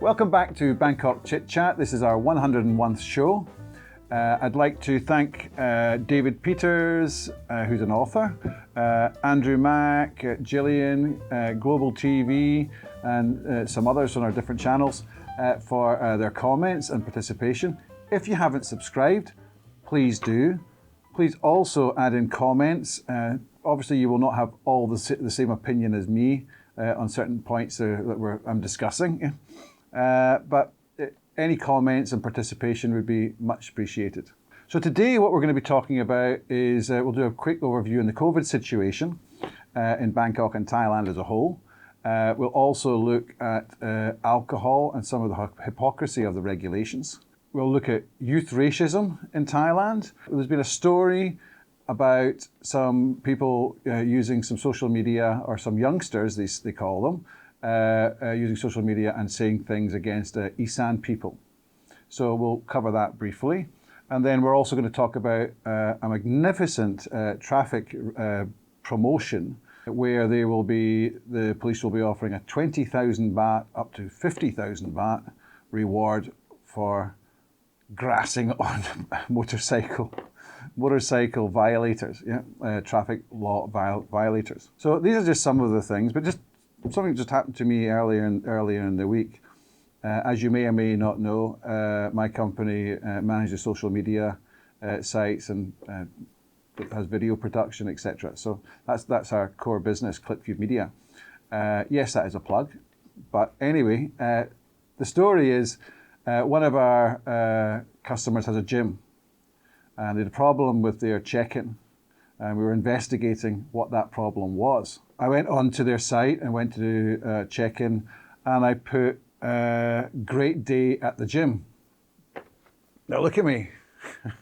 Welcome back to Bangkok ChitChat. This is our 101st show. I'd like to thank David Peters, who's an author, Andrew Mack, Gillian, Global TV, and some others on our different channels for their comments and participation. If you haven't subscribed, please do. Please also add in comments. Obviously, you will not have all the same opinion as me on certain points that I'm discussing. But any comments and participation would be much appreciated. So today what we're going to be talking about is we'll do a quick overview on the COVID situation in Bangkok and Thailand as a whole. We'll also look at alcohol and some of the hypocrisy of the regulations. We'll look at youth racism in Thailand. There's been a story about some people using some social media, or some youngsters, they call them, using social media and saying things against Isan people. So we'll cover that briefly. And then we're also going to talk about a magnificent traffic promotion where the police will be offering a 20,000 baht up to 50,000 baht reward for grassing on motorcycle violators, traffic law violators. So these are just some of the things, but just something just happened to me earlier in the week. As you may or may not know, my company manages social media sites and has video production, etc. So that's our core business, ClipView Media. Yes, that is a plug. But anyway, the story is one of our customers has a gym, and they had a problem with their check-in, and we were investigating what that problem was. I went onto their site and went to do check-in, and I put great day at the gym. Now look at me.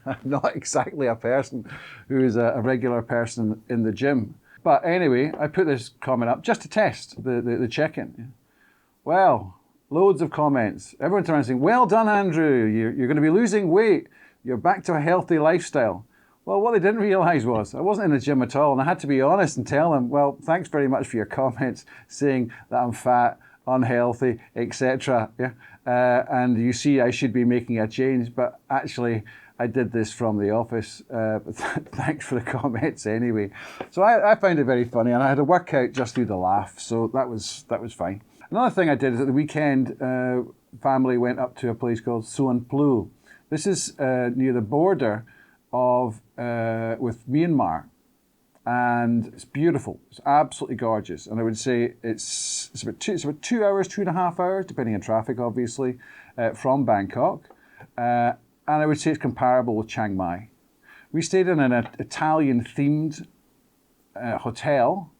I'm not exactly a person who is a regular person in the gym. But anyway, I put this comment up just to test the check-in. Well, loads of comments. Everyone's around saying, well done, Andrew. You're going to be losing weight. You're back to a healthy lifestyle. Well, what they didn't realize was I wasn't in the gym at all, and I had to be honest and tell them, well, thanks very much for your comments saying that I'm fat, unhealthy, etc. And you see I should be making a change, but actually I did this from the office. But thanks for the comments anyway. So I found it very funny, and I had a workout just through the laugh, so that was fine. Another thing I did is at the weekend, family went up to a place called Suan Plu. This is near the border with Myanmar, and it's beautiful. It's absolutely gorgeous, and I would say it's about 2 hours, 2.5 hours, depending on traffic, obviously, from Bangkok, and I would say it's comparable with Chiang Mai. We stayed in an Italian-themed hotel.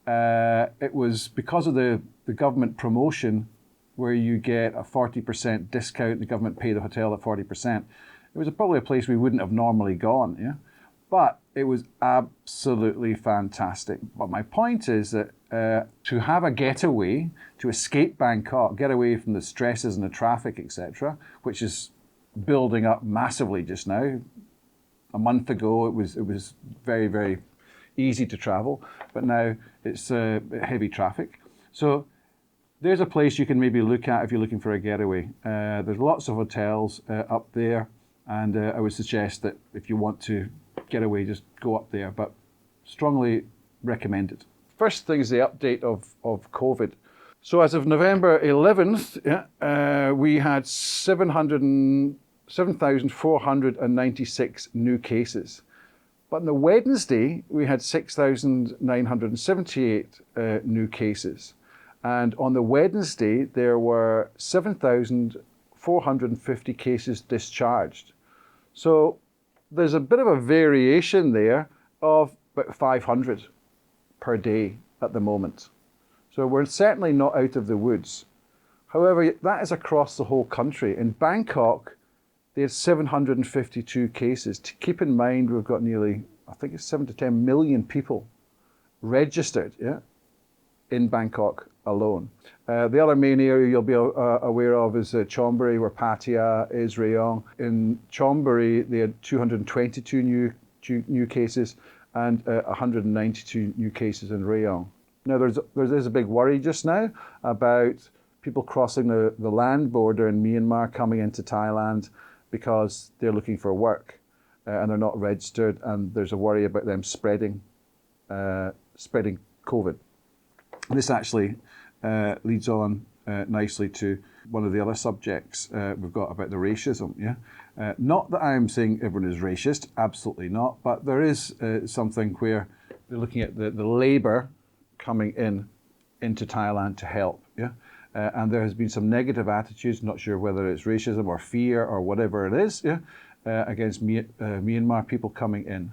It was because of the government promotion, where you get a 40% discount. The government pay the hotel at 40%. It was probably a place we wouldn't have normally gone, but it was absolutely fantastic. But my point is that to have a getaway, to escape Bangkok, get away from the stresses and the traffic, etc., which is building up massively just now. A month ago, it was very, very easy to travel, but now it's heavy traffic. So there's a place you can maybe look at if you're looking for a getaway. There's lots of hotels up there, and I would suggest that if you want to get away, just go up there, but strongly recommend it. First thing is the update of COVID. So as of November 11th, we had 7,496 new cases. But on the Wednesday, we had 6,978 new cases. And on the Wednesday, there were 7,450 cases discharged. So there's a bit of a variation there of about 500 per day at the moment. So we're certainly not out of the woods. However, that is across the whole country. In Bangkok, they had 752 cases. To keep in mind, we've got nearly, I think it's 7 to 10 million people registered in Bangkok alone. The other main area you'll be aware of is Chonburi, where Pattaya is, Rayong. In Chonburi, they had 222 new cases and 192 new cases in Rayong. Now, there's a big worry just now about people crossing the land border in Myanmar coming into Thailand because they're looking for work and they're not registered, and there's a worry about them spreading COVID. And this actually leads on nicely to one of the other subjects we've got about the racism. Not that I'm saying everyone is racist, absolutely not, but there is something where they're looking at the labour coming into Thailand to help. And there has been some negative attitudes, not sure whether it's racism or fear or whatever it is, against Myanmar people coming in.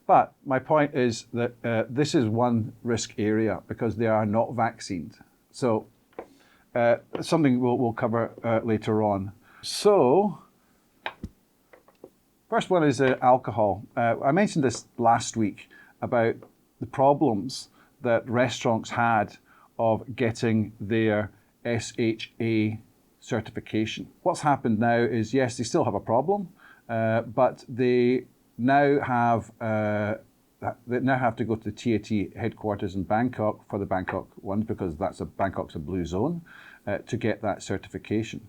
But my point is that this is one risk area because they are not vaccinated. So something we'll cover later on. So first one is alcohol. I mentioned this last week about the problems that restaurants had of getting their SHA certification. What's happened now is, yes, they still have a problem, but they now have to go to the TAT headquarters in Bangkok for the Bangkok ones, because Bangkok's a blue zone, to get that certification.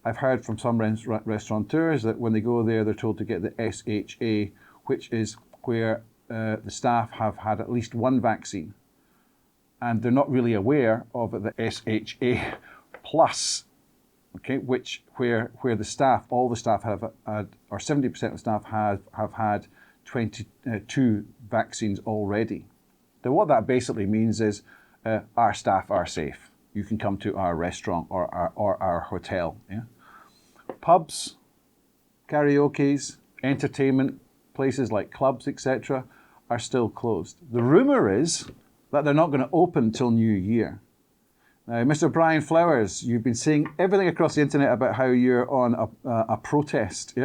I've heard from some restaurateurs that when they go there, they're told to get the SHA, which is where the staff have had at least one vaccine. And they're not really aware of the SHA plus, okay, where the staff, all the staff have had, or 70% of staff have had 22 vaccines already. Now what that basically means is our staff are safe. You can come to our restaurant or our hotel. Pubs, karaoke's, entertainment, places like clubs, etc. are still closed. The rumour is that they're not going to open till New Year. Now, Mr. Brian Flowers, you've been seeing everything across the internet about how you're on a protest,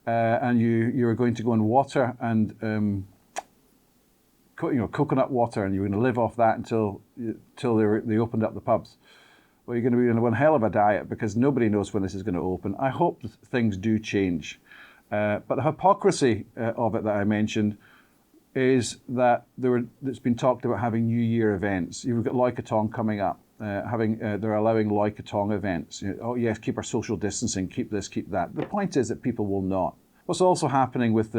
and you're going to go on water and coconut water, and you're going to live off that until they opened up the pubs. Well, you're going to be on one hell of a diet because nobody knows when this is going to open. I hope things do change, but the hypocrisy of it that I mentioned is that it's been talked about having New Year events. You've got Loikatong coming up. They're allowing Loikatong events. Oh yes, keep our social distancing, keep this, keep that. The point is that people will not. What's also happening with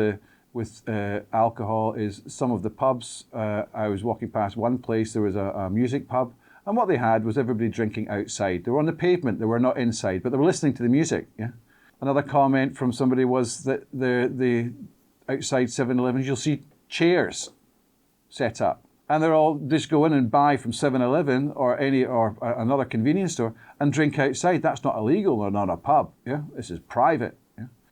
alcohol is some of the pubs. I was walking past one place, there was a music pub, and what they had was everybody drinking outside. They were on the pavement, they were not inside, but they were listening to the music. Another comment from somebody was that the outside 7-Elevens, you'll see chairs set up, and they're all just go in and buy from 7-Eleven or another convenience store and drink outside. That's not illegal. They're not a pub. This is private.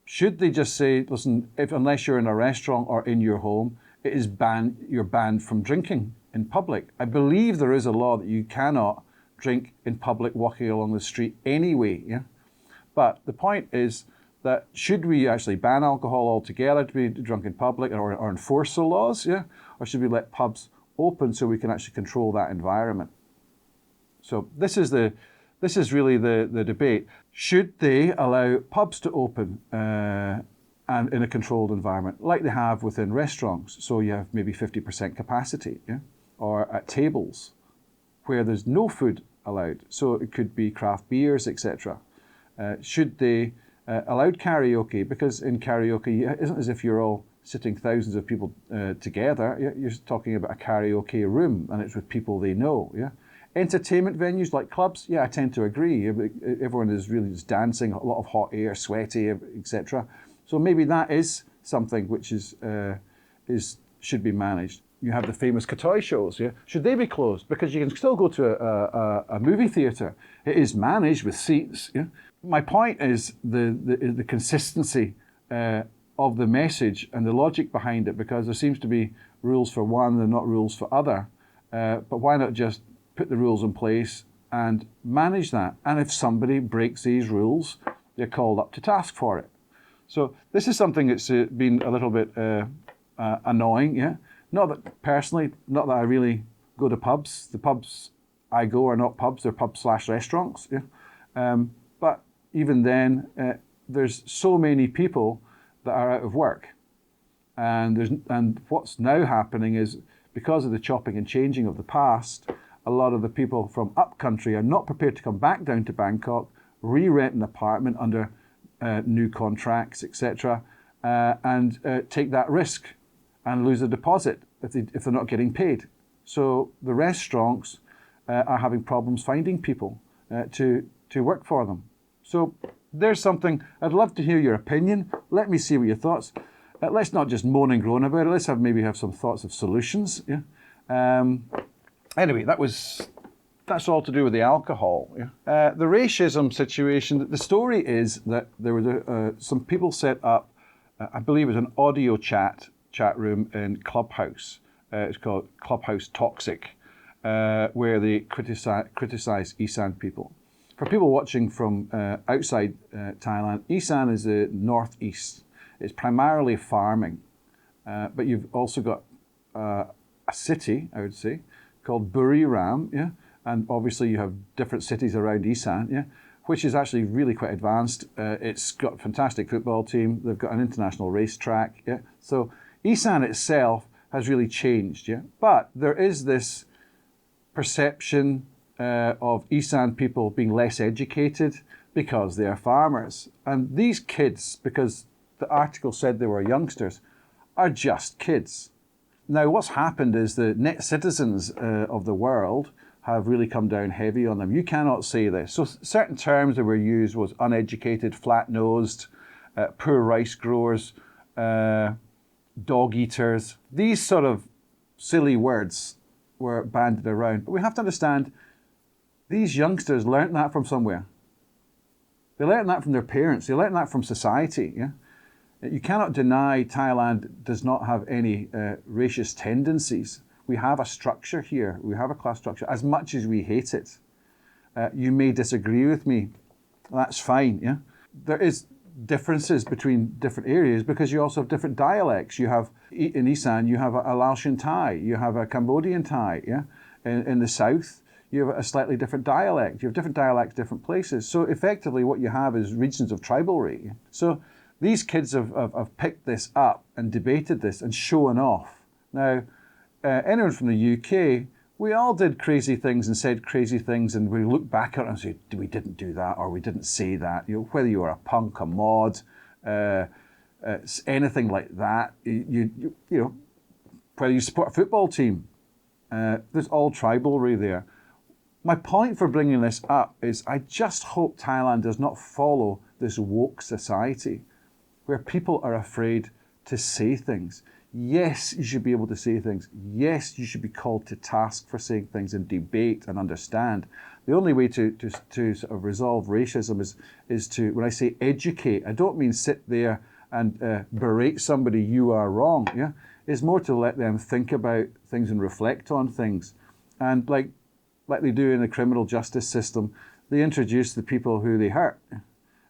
Should they just say, listen, unless you're in a restaurant or in your home, it is banned. You're banned from drinking in public. I believe there is a law that you cannot drink in public walking along the street anyway. But the point is that should we actually ban alcohol altogether to be drunk in public or enforce the laws, or should we let pubs open so we can actually control that environment? So this is really the debate. Should they allow pubs to open and in a controlled environment like they have within restaurants? So you have maybe 50% capacity, or at tables where there's no food allowed. So it could be craft beers, etc. Should they allowed karaoke? Because in karaoke, it isn't as if you're all sitting thousands of people together. You're talking about a karaoke room, and it's with people they know. Entertainment venues like clubs, I tend to agree. Everyone is really just dancing, a lot of hot air, sweaty, etc. So maybe that is something which should be managed. You have the famous Katoi shows, Should they be closed? Because you can still go to a movie theatre. It is managed with seats, My point is the consistency of the message and the logic behind it, because there seems to be rules for one and not rules for other. But why not just put the rules in place and manage that? And if somebody breaks these rules, they're called up to task for it. So this is something that's been a little bit annoying, Not that I really go to pubs. The pubs I go are not pubs, they're pub/restaurants, But even then, there's so many people that are out of work. And what's now happening is, because of the chopping and changing of the past, a lot of the people from upcountry are not prepared to come back down to Bangkok, re-rent an apartment under new contracts, etc., and take that risk and lose a deposit if they're not getting paid. So the restaurants are having problems finding people to work for them. So there's something. I'd love to hear your opinion. Let me see what your thoughts. Let's not just moan and groan about it. Let's maybe have some thoughts of solutions. Yeah. Anyway, that's all to do with the alcohol. Yeah. The racism situation. The story is that there were some people set up. I believe it was an audio chat room in Clubhouse. It's called Clubhouse Toxic, where they criticize Isan people. For people watching from outside Thailand, Isan is the northeast. It's primarily farming, but you've also got a city, I would say, called Buriram, yeah, and obviously you have different cities around Isan, yeah, which is actually really quite advanced. It's got a fantastic football team. They've got an international racetrack, yeah. So Isan itself has really changed, yeah. But there is this perception of Isan people being less educated because they are farmers. And these kids, because the article said they were youngsters, are just kids. Now, what's happened is the net citizens of the world have really come down heavy on them. You cannot say this. So certain terms that were used was uneducated, flat-nosed, poor rice growers, dog eaters. These sort of silly words were bandied around. But we have to understand, these youngsters learnt that from somewhere. They learnt that from their parents. They learnt that from society. Yeah, you cannot deny Thailand does not have any racist tendencies. We have a structure here. We have a class structure, as much as we hate it. You may disagree with me. That's fine. Yeah, there is differences between different areas because you also have different dialects. You have in Isan, you have a Laotian Thai, you have a Cambodian Thai. Yeah, in the south, you have a slightly different dialect. You have different dialects, different places. So effectively, what you have is regions of tribalry. So these kids have picked this up and debated this and shown off. Now, anyone from the UK, we all did crazy things and said crazy things, and we look back at it and say, we didn't do that, or we didn't say that. You know, whether you were a punk, a mod, anything like that, you know, whether you support a football team, there's all tribalry there. My point for bringing this up is I just hope Thailand does not follow this woke society where people are afraid to say things. Yes, you should be able to say things. Yes, you should be called to task for saying things and debate and understand. The only way to sort of resolve racism is to, when I say educate, I don't mean sit there and berate somebody, you are wrong. Yeah, it's more to let them think about things and reflect on things. And like they do in the criminal justice system, they introduce the people who they hurt.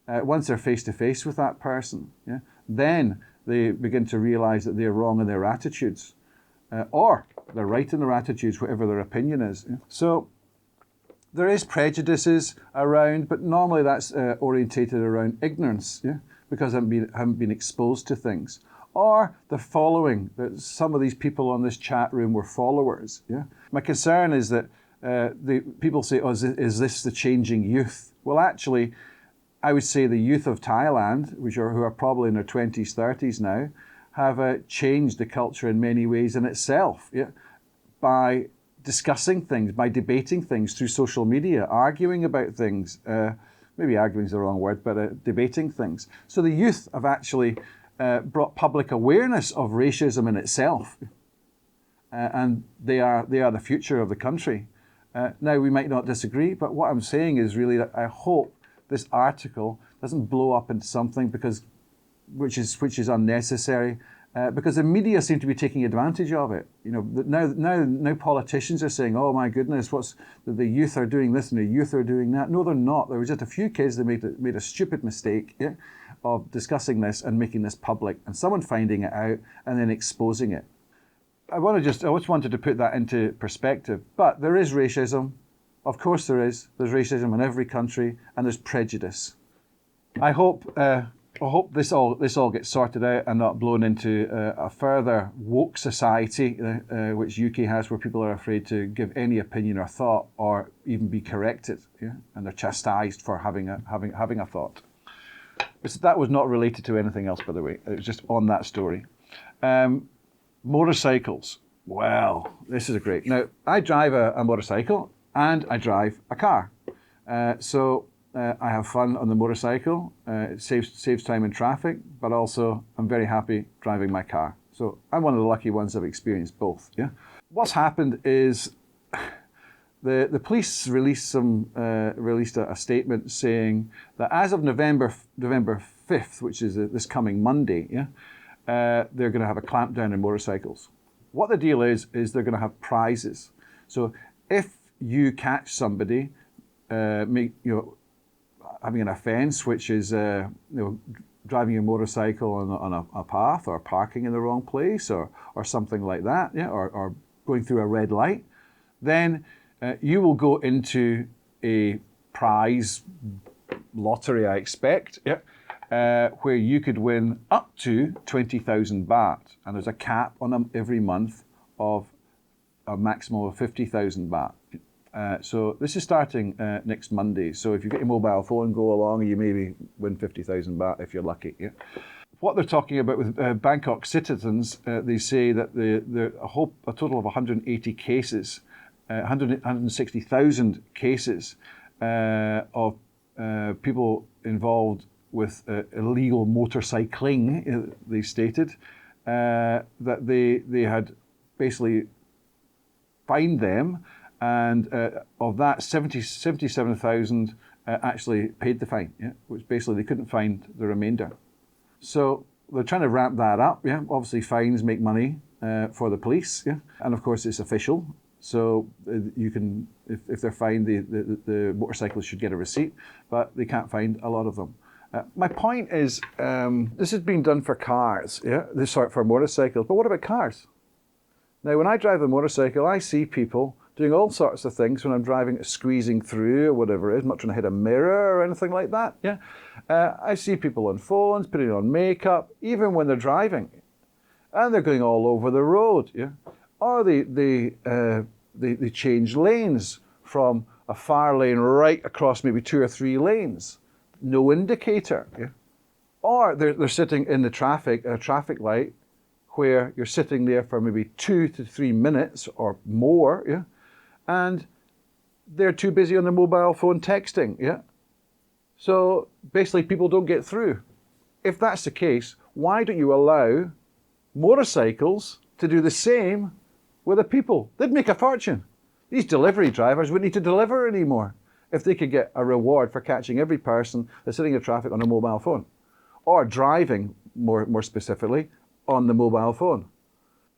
Once they're face to face with that person, yeah, then they begin to realize that they're wrong in their attitudes, or they're right in their attitudes, whatever their opinion is. Yeah. So there is prejudices around, but normally that's orientated around ignorance, yeah, because I haven't been exposed to things. Or the following, that some of these people on this chat room were followers. Yeah. My concern is that the people say, oh, is this the changing youth? Well, actually, I would say the youth of Thailand, who are probably in their 20s, 30s now, have changed the culture in many ways in itself, yeah, by discussing things, by debating things through social media, arguing about things. Maybe arguing is the wrong word, but debating things. So the youth have actually brought public awareness of racism in itself, and they are the future of the country. Now, we might not disagree, but what I'm saying is really that I hope this article doesn't blow up into something which is unnecessary, because the media seem to be taking advantage of it. You know, now politicians are saying, "Oh my goodness, the youth are doing this and the youth are doing that." No, they're not. There were just a few kids that made a stupid mistake, yeah, of discussing this and making this public, and someone finding it out and then exposing it. I just wanted to put that into perspective. But there is racism. Of course there is. There's racism in every country, and there's prejudice. I hope I hope this all gets sorted out and not blown into a further woke society, which UK has, where people are afraid to give any opinion or thought, or even be corrected, yeah? And they're chastised for having a thought. But that was not related to anything else, by the way. It was just on that story. Motorcycles. Well, this is great. Now, I drive a motorcycle and I drive a car. I have fun on the motorcycle. It saves time in traffic, but also I'm very happy driving my car. So I'm one of the lucky ones that have experienced both. Yeah. What's happened is the police released a statement saying that as of November 5th, which is this coming Monday, yeah, they're going to have a clampdown on motorcycles. What the deal is they're going to have prizes. So if you catch somebody having an offence, which is driving your motorcycle on a path, or parking in the wrong place, or something like that, yeah, or going through a red light, then you will go into a prize lottery, I expect, yeah, where you could win up to 20,000 baht, and there's a cap on them every month of a maximum of 50,000 baht. So this is starting next Monday. So if you get your mobile phone, go along, and you maybe win 50,000 baht if you're lucky. Yeah. What they're talking about with Bangkok citizens, they say that a total of 180 cases, 160,000 cases of people involved with illegal motorcycling. They stated that they had basically fined them. And of that, 77,000 actually paid the fine, yeah, which basically they couldn't find the remainder. So they're trying to ramp that up, yeah. Obviously, fines make money for the police, yeah, and of course it's official. So you can, if they're fined, the motorcyclists should get a receipt, but they can't find a lot of them. My point is, this is being done for cars, yeah, for motorcycles. But what about cars? Now, when I drive a motorcycle, I see people doing all sorts of things when I'm driving, squeezing through or whatever it is. I'm not trying to hit a mirror or anything like that. Yeah, I see people on phones, putting on makeup, even when they're driving, and they're going all over the road. Yeah, or they change lanes from a far lane right across maybe 2 or 3 lanes, no indicator. Yeah, or they're sitting in the traffic light, where you're sitting there for maybe 2 to 3 minutes or more. Yeah. And they're too busy on their mobile phone texting, yeah? So basically people don't get through. If that's the case, why don't you allow motorcycles to do the same with the people? They'd make a fortune. These delivery drivers wouldn't need to deliver anymore if they could get a reward for catching every person that's sitting in traffic on a mobile phone, or driving, more specifically, on the mobile phone.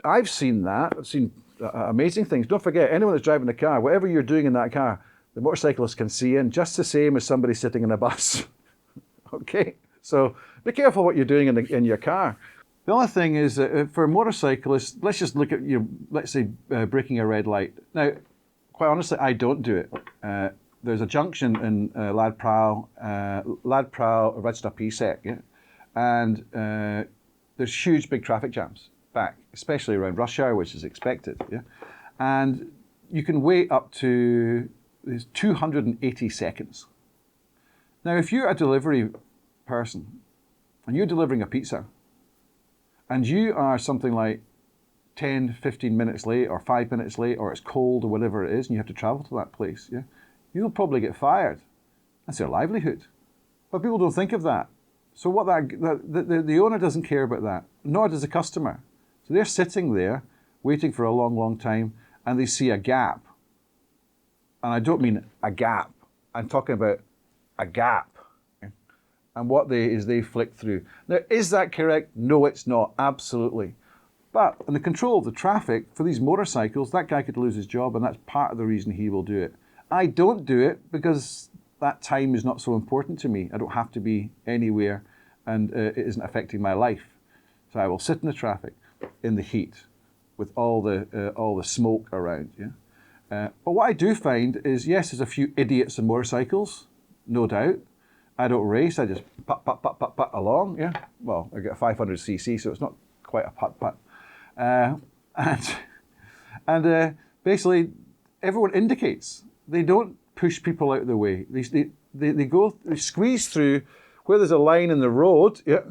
I've seen that. I've seen amazing things. Don't forget, anyone that's driving a car, whatever you're doing in that car, the motorcyclist can see in just the same as somebody sitting in a bus. Okay, so be careful what you're doing in your car. The other thing is for motorcyclists, let's just look at let's say breaking a red light. Now, quite honestly, I don't do it. There's a junction in Lad Prao, Rajta Pisek, yeah, and there's huge big traffic jams back, especially around rush hour, which is expected. Yeah, and you can wait up to 280 seconds. Now, if you're a delivery person and you're delivering a pizza, and you are something like 10, 15 minutes late, or 5 minutes late, or it's cold, or whatever it is, and you have to travel to that place, yeah, you'll probably get fired. That's their livelihood. But people don't think of that. So what the owner doesn't care about that, nor does the customer. So they're sitting there waiting for a long, long time, and they see a gap. And I don't mean a gap. I'm talking about a gap. Okay? And what they flick through. Now, is that correct? No, it's not. Absolutely. But in the control of the traffic for these motorcycles, that guy could lose his job, and that's part of the reason he will do it. I don't do it because that time is not so important to me. I don't have to be anywhere, and it isn't affecting my life. So I will sit in the traffic, in the heat, with all the smoke around. Yeah. But what I do find is, yes, there's a few idiots on motorcycles, no doubt, I don't race, I just putt along, yeah. Well, I get a 500cc, so it's not quite a putt. And basically, everyone indicates. They don't push people out of the way. They squeeze through where there's a line in the road, yeah,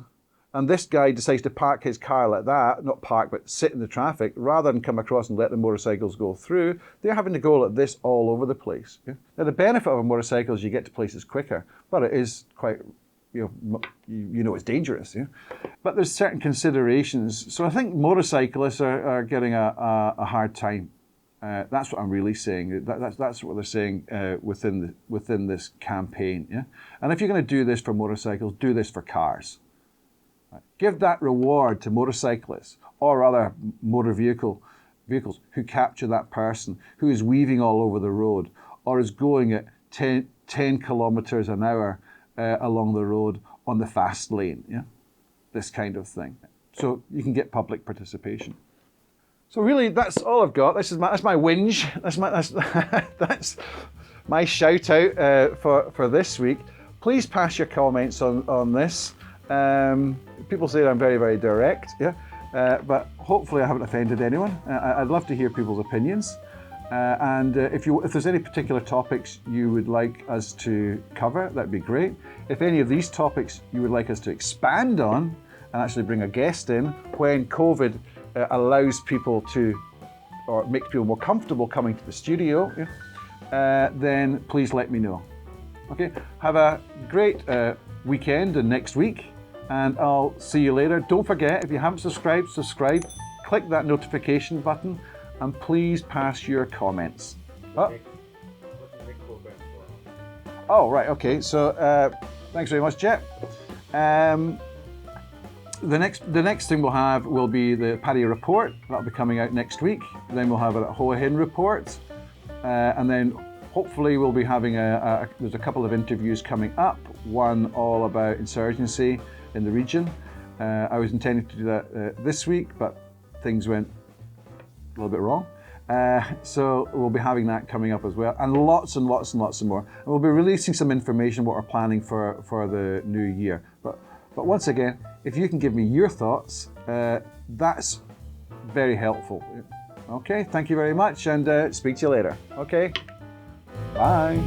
and this guy decides to park his car like that, not park, but sit in the traffic, rather than come across and let the motorcycles go through. They're having to go like this all over the place. Yeah? Now, the benefit of a motorcycle is you get to places quicker, but it is quite, you know it's dangerous. Yeah? But there's certain considerations. So I think motorcyclists are getting a hard time. That's what I'm really saying. That's what they're saying within this campaign. Yeah? And if you're going to do this for motorcycles, do this for cars. Right? Give that reward to motorcyclists or other motor vehicles who capture that person who is weaving all over the road or is going at 10 kilometers an hour along the road on the fast lane. Yeah? This kind of thing. So you can get public participation. So really, that's all I've got. That's my whinge. That's my shout out for this week. Please pass your comments on this. People say I'm very, very direct, yeah, but hopefully I haven't offended anyone. I'd love to hear people's opinions. And if there's any particular topics you would like us to cover, that'd be great. If any of these topics you would like us to expand on and actually bring a guest in when COVID allows people to, or makes people more comfortable coming to the studio, then please let me know. Okay, have a great weekend and next week, and I'll see you later. Don't forget, if you haven't subscribed, subscribe, click that notification button, and please pass your comments. Oh, right, okay, so thanks very much, Jet. The next thing we'll have will be the Paddy report. That'll be coming out next week. Then we'll have a Hoahin report, and then hopefully we'll be having there's a couple of interviews coming up. One all about insurgency in the region. I was intending to do that this week, but things went a little bit wrong. So we'll be having that coming up as well, and lots and lots and lots more. And we'll be releasing some information what we're planning for the new year. But once again, if you can give me your thoughts, that's very helpful. Okay, thank you very much, and speak to you later. Okay, bye.